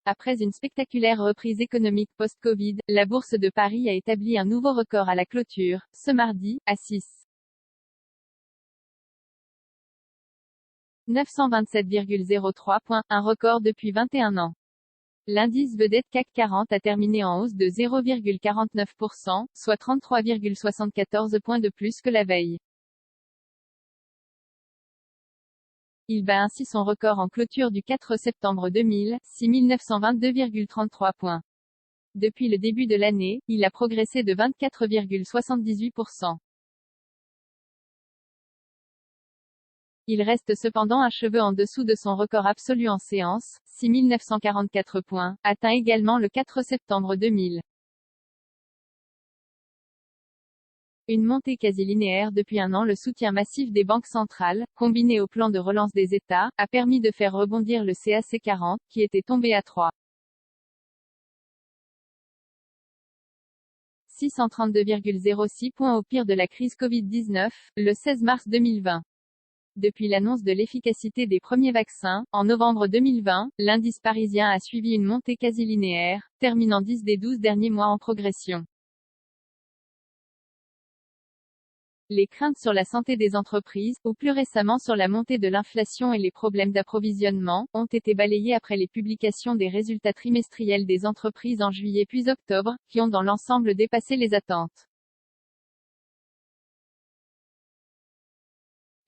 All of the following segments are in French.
Après une spectaculaire reprise économique post-Covid, la bourse de Paris a établi un nouveau record à la clôture, ce mardi, à 927,03 points, un record depuis 21 ans. L'indice vedette CAC 40 a terminé en hausse de 0,49%, soit 33,74 points de plus que la veille. Il bat ainsi son record en clôture du 4 septembre 2000, 6922,33 points. Depuis le début de l'année, il a progressé de 24,78%. Il reste cependant un cheveu en dessous de son record absolu en séance, 6944 points, atteint également le 4 septembre 2000. Une montée quasi linéaire depuis un an. Le soutien massif des banques centrales, combiné au plan de relance des États, a permis de faire rebondir le CAC 40, qui était tombé à 632,06 points au pire de la crise Covid-19, le 16 mars 2020. Depuis l'annonce de l'efficacité des premiers vaccins, en novembre 2020, l'indice parisien a suivi une montée quasi linéaire, terminant 10 des 12 derniers mois en progression. Les craintes sur la santé des entreprises, ou plus récemment sur la montée de l'inflation et les problèmes d'approvisionnement, ont été balayées après les publications des résultats trimestriels des entreprises en juillet puis octobre, qui ont dans l'ensemble dépassé les attentes.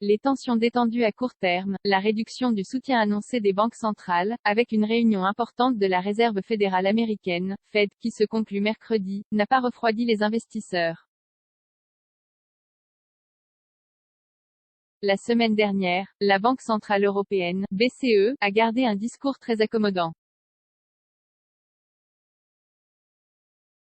Les tensions détendues à court terme, la réduction du soutien annoncé des banques centrales, avec une réunion importante de la Réserve fédérale américaine, Fed, qui se conclut mercredi, n'a pas refroidi les investisseurs. La semaine dernière, la Banque centrale européenne, BCE, a gardé un discours très accommodant.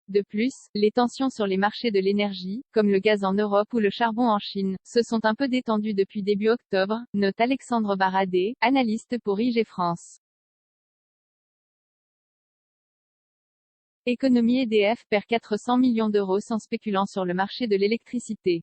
De plus, les tensions sur les marchés de l'énergie, comme le gaz en Europe ou le charbon en Chine, se sont un peu détendues depuis début octobre, note Alexandre Baradé, analyste pour IG France. Économie EDF perd 400 millions d'euros en spéculant sur le marché de l'électricité.